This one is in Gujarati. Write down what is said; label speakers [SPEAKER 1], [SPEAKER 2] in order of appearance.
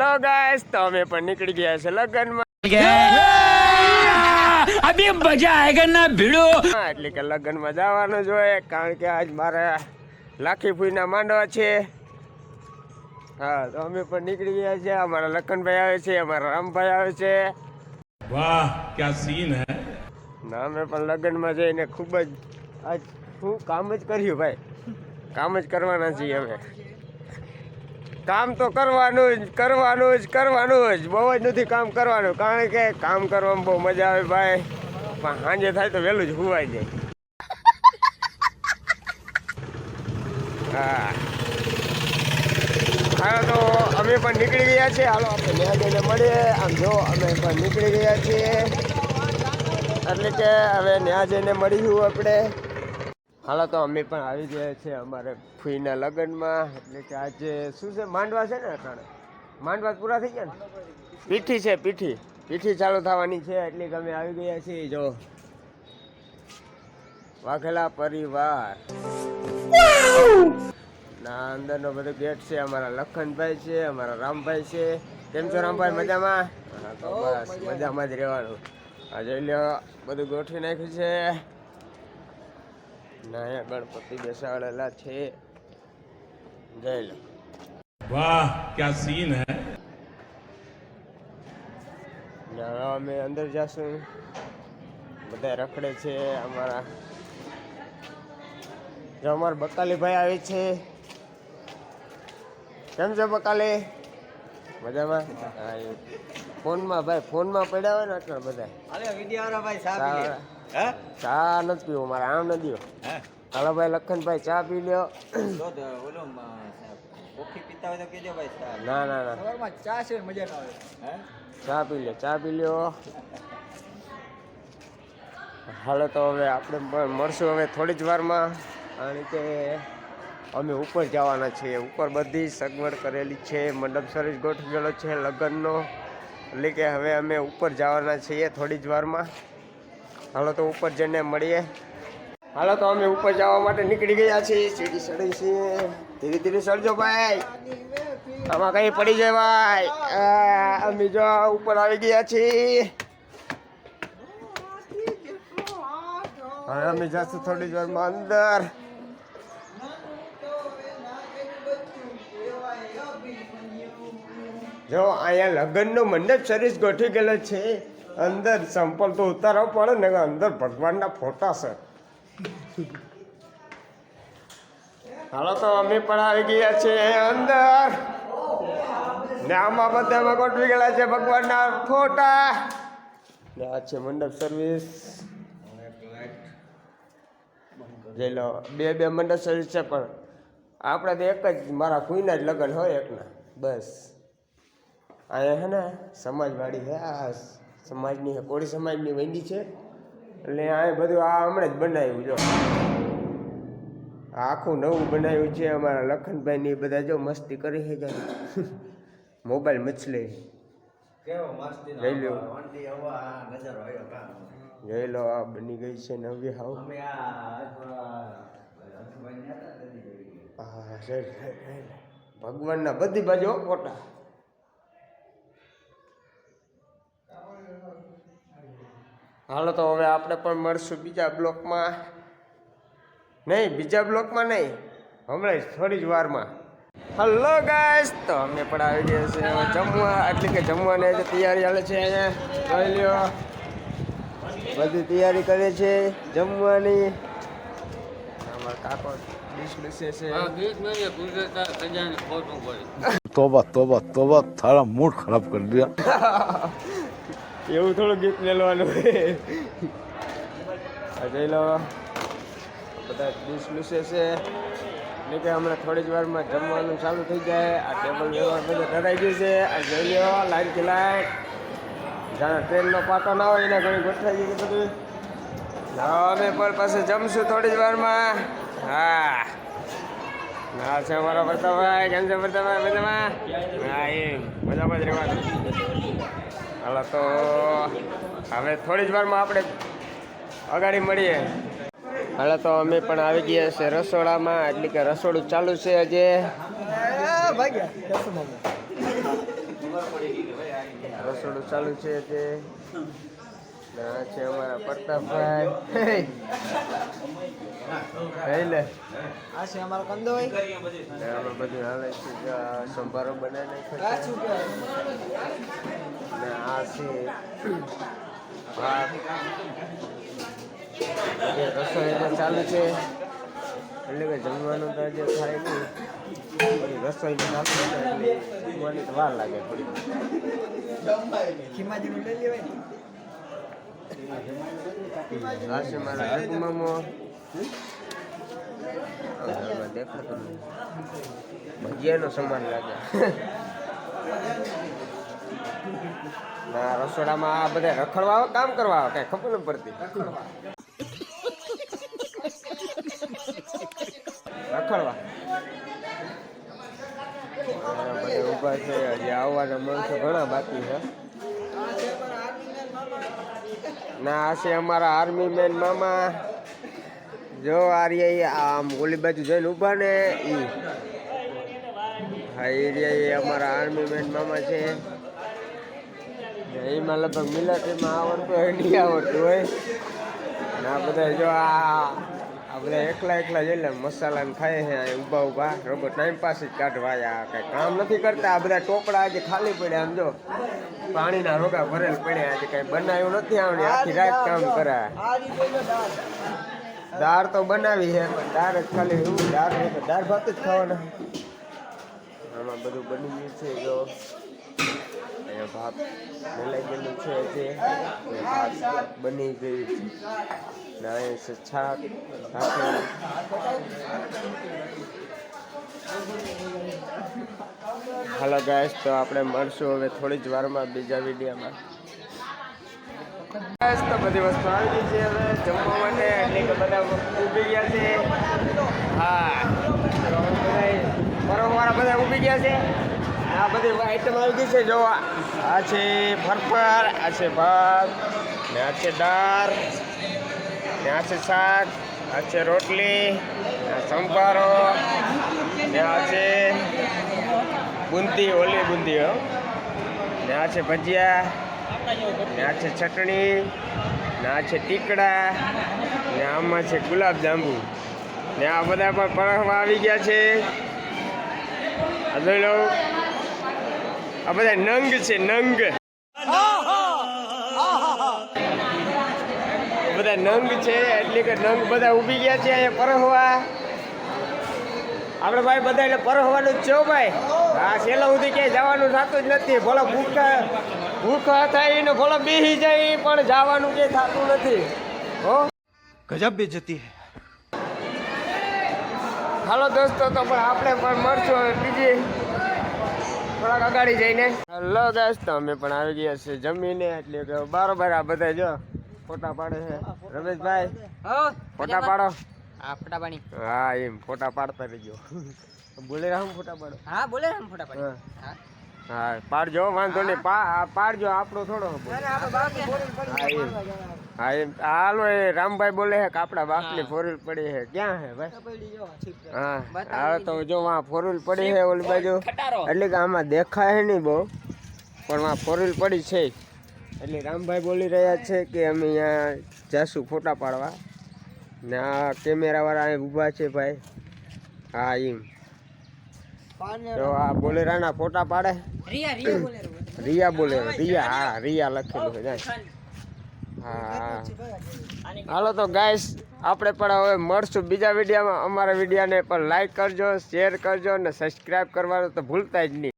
[SPEAKER 1] હેલો ગાઈસ, તો અમે પણ નીકળી ગયા છે લગનમાં.
[SPEAKER 2] અભી મજા આયેગા ના ભીડો.
[SPEAKER 1] એટલે કે લગનમાં જવાનું જોઈએ, કારણ કે આજ મારા લાખી ફૂઈના માંડવા છે. હા, તો અમે પણ નીકળી ગયા છે. અમારા લખનભાઈ આવે છે, અમારા રામભાઈ આવે છે.
[SPEAKER 2] વાહ ક્યા સીન હે.
[SPEAKER 1] ના, અમે પણ લગ્નમાં જઈને ખૂબ જ આજ શું કામ જ કર્યું ભાઈ. કામ જ કરવાના છીએ અમે. કામ તો કરવાનું જ બહુ જ નથી કામ કરવાનું, કારણ કે કામ કરવામાં બહુ મજા આવે ભાઈ. પણ સાંજે થાય તો વહેલું જ સુવાઈ જાય. હા, તો અમે પણ નીકળી ગયા છીએ. હાલો આપણે ત્યાં જઈને મળીએ. આમ જો અમે પણ નીકળી ગયા છીએ, એટલે કે હવે ત્યાં જઈને મળીશું આપણે. હાલો, તો અમે પણ આવી ગયા છીએ અમારે ફૂઈના લગ્નમાં. એટલે કે આજે શું છે, માંડવા છે ને. અટાણે માંડવા પૂરા થઈ ગયા ને. પીઠી છે, પીઠી ચાલુ થવાની છે. એટલે કે અમે આવી ગયા છીએ. જો વાઘેલા પરિવાર ના અંદરનો બધો ગેટ છે. અમારા લખનભાઈ છે, અમારા રામભાઈ છે. કેમ છો રામભાઈ, મજામાં? હા, તો બસ મજામાં જ રહેવાનું. આ જોઈ લો, બધું ગોઠવી નાખ્યું છે. ના, અહીંયા ગણપતિ બેસાડેલા છે. જઈ લો.
[SPEAKER 2] વાહ ક્યા સીન હે.
[SPEAKER 1] ના, અમે અંદર જશું. બધા રખડે છે. અમારા બકાલી ભાઈ આવે છે. કેમ છે બકાલી, મજામાં? હા, ફોનમાં ભાઈ, ફોનમાં પડ્યા હોય ને એટલે બધા ચા નથી પીવું મારે, આમ નથી પીવું. હાલો ભાઈ લખનભાઈ, ચા પી લ્યો. ના ના ના, ચા છે, મજા ના આવે. ચા પી લ્યો. હાલો, તો હવે આપણે પણ મળશું હવે થોડી જ વારમાં, કારણ કે અમે ઉપર જવાના છીએ. ઉપર બધી સગવડ કરેલી છે, મંડપ સરસ ગોઠવેલો છે લગ્નનો. એટલે કે હવે અમે ઉપર જવાના છીએ થોડી જ વારમાં. હાલો, તો ઉપર જઈને મળીએ. હાલો, તો અમે ઉપર જવા માટે નીકળી ગયા છીએ. સીડી ચડી છીએ. ધીરે ધીરે ચડજો ભાઈ, આમાં કઈ પડી જાય ભાઈ. અમે જો ઉપર આવી ગયા છીએ. હવે અમે જશું થોડી જ વારમાં અંદર. જો અહીંયા લગ્નનો મંડપ સર્વિસ ગોઠવી ગયેલો છે. અંદર સંપલ તો ઉતારવો પડે ને, અંદર ભગવાનના ફોટા છે. હાલો, તો અમે પણ આવી ગયા છીએ અંદર. ને આમાં બધામાં ગોઠવી ગયેલા છે ભગવાનના ફોટા. ને આ છે મંડપ સર્વિસ. જઈ લો, બે મંડપ સર્વિસ છે, પણ આપણે તો એક જ, મારા ફૂઈના જ લગ્ન હોય એકના, બસ. અહીંયા છે ને સમાજવાડી છે, આ સમાજની કોળી સમાજની વંડી છે. એટલે આ બધું આ હમણાં જ બનાવ્યું. જો આખું નવું બનાવ્યું છે. અમારા લખનભાઈની બધા જો મસ્તી કરી છે. જાય મોબાઈલ મછલી જોઈ લો, જોઈ લો. આ બની ગઈ છે નવી હાવ. હા, ભગવાનના બધી બાજુ ફોટા. હાલો, તો હવે આપણે પણ મળશું બીજા બ્લોકમાં. નહીં, હમણાં જ થોડી જ વારમાં. હલો ગાઈસ, તો અમે પણ આવી ગયા છે જમવા. એટલે કે જમવાની આજે તૈયારી હાલે છે. અહીંયા જોઈ લ્યો, બધી તૈયારી કરે છે જમવાની. અમારા કાકો ડીશ બેસે છે.
[SPEAKER 3] तोबा थारा मूड खराब कर दिया.
[SPEAKER 1] એવું થોડું ગીત મેળવાનું. જઈ લો, બધા ડીશ લૂસે છે. એટલે કે હમણાં થોડી જ વારમાં જમવાનું ચાલુ થઈ જાય. આ ટેબલ વ્યવહાર બધું ધરાઈ ગયું છે. આ જોઈ લો, લાઈનથી લાઈન. જાણે ટ્રેનનો પાટો ના હોય એના ઘણી ગોઠવાઈ ગઈ બધું. અમે પણ પાસે જમશું થોડી જ વારમાં. હા, ના છે અમારા પ્રતાપભાઈ. કેમ છે પ્રતાપભાઈ, મજામાં? હા, એમ મજામાં જ રહેવાનું. હાલો, તો હવે થોડી જ વારમાં આપણે અગાડી મળીએ. હાલો, તો અમે પણ આવી ગયા છે રસોડામાં. એટલે કે રસોડું ચાલુ છે હજી. રસોડું ચાલુ છે તે આ છે અમારા પ્રતાપભાઈ લે
[SPEAKER 4] આ છે અમારો કંદોઈ
[SPEAKER 1] આમાં બધું હાલે છે કે આ સંભારો બનાવી નાખ્યો છે ને આ છે ભાત જે રસોઈ જે ચાલુ છે એટલે કે જમવાનું તો જે થાય નહીં પછી રસોઈ ચાલુ છે એટલે જમવાની તો વાર લાગે થોડી
[SPEAKER 4] ખીમાજીનું લઈ લેવાય
[SPEAKER 1] આ છે મારા રઘુમામો દેખાતો ભજીયાનો સમાન લાગે ના રસોડામાં આ બધા રખડવા આવે કામ કરવા આવે કઈ ખબર ન પડતી રખડવા બધા ઊભા છે હજી આવવાના માણસો ઘણા બાકી છે ના આ છે અમારા આર્મી મેન મામા જો આર્યા આમ ઓલી બાજુ જઈને ઊભા ને ઈ હા એરિયા અમારા આર્મી મેન મામા છે એમાં લગભગ મિલિટરીમાં આવડતું હોય નહીં આવડતું હોય ને આ બધા જો આ બધા એકલા જઈને મસાલાને ખાય છે અહીં ઊભા ઊભા રોબો ટાઈમ પાસ જ કાઢવા આ કંઈ કામ નથી કરતા આ બધા ટોપડા આજે ખાલી પડ્યા આમ જો પાણીના રોગા ભરેલ પડ્યા આજે કંઈ બનાવ્યું નથી આવડે આખી રાત કામ કરાય દાળ તો બનાવી છે પણ દાળ જ ખાલી એવું દાળ નહીં તો દાળ ભાત જ ખાવાના આમાં બધું બની ગયું છે જો અહીંયા ભાત મેલાઈ ગયેલું છે જે ભાત બની ગયું છે ને અહીંયા છે છાક હાલો ગાઈસ તો આપણે મળશું હવે થોડી જ વારમાં બીજા વિડીયોમાં તો બધી વસ્તુ આવી ગઈ છે હવે જમવા માટે એટલે કે બધા ઊભી ગયા છે હા બરોબર બધા ઊભી ગયા છે આ બધી આઈટમ આવી ગઈ છે જો આ છે ફરફર આ છે ભાત ને આ છે દાળ ને આ છે શાક આ છે રોટલી આ સંભારો ને આ છે બુંદી ઓલી બુંદી ને આ છે ભજીયા ને આ છે ચટણી ને આ છે ટીકડા ને આમાં છે ગુલાબ જાંબુ ને આ બધા પણ પરસવા આવી ગયા છે આ જોઈ લો આ બધા નંગ છે નંગ બધા નંગ છે એટલે કે નંગ બધા ઊભી ગયા છે અહીંયા પરસવા આપણે ભાઈ બધા એટલે પરસવાનું જ છે ભાઈ આ છેલ્લા સુધી ક્યાંય જવાનું થતું જ નથી ભલે ભૂખા થાય ને ભલે બેસી જાય પણ જવાનું ક્યાંય થતું નથી હો
[SPEAKER 4] ગજબ બેજતી હે
[SPEAKER 1] હાલો દોસ્તો તો પણ આપણે પણ મળશું હવે બીજી થોડાક અગાડી જઈને હલો ગાઈસ તો અમે પણ આવી ગયા છે જમીને એટલે કે બરોબર આ બધા જો ફોટા પાડે છે રમેશભાઈ ફોટા પાડો
[SPEAKER 4] આ ફોટા પાણી
[SPEAKER 1] હા એમ ફોટા પાડતા રહેજો બોલે રામ ફોટા પાડો
[SPEAKER 4] હા બોલે આમ ફોટા પાણી હા
[SPEAKER 1] હા પાડજો વાંધો નહીં પાડજો આપણો થોડો હા એમ હાલો એ રામભાઈ બોલે છે કે આપણા બાપની ફોરવ્હીલ પડી છે ક્યાં છે ભાઈ હા હવે તો જો વાં ફોરવ્હીલ પડી છે ઓલી બાજુ એટલે કે આમાં દેખાય નહીં બહુ પણ વાં ફોરવ્હીલ પડી છે એટલે રામભાઈ બોલી રહ્યા છે કે અમે અહીંયા જાશું ફોટા પાડવા ને આ કેમેરાવાળા અહીં ઊભા છે ભાઈ હા એમ તો આ બોલેરાના ફોટા પાડે રિયા બોલેરો રિયા હા રિયા લખેલું છે જાય હા હાલો તો ગાઈસ આપણે પણ હવે મળશું બીજા વિડીયોમાં અમારા વિડીયોને પણ લાઈક કરજો શેર કરજો અને સબસ્ક્રાઈબ કરવાનું તો ભૂલતા જ નહીં.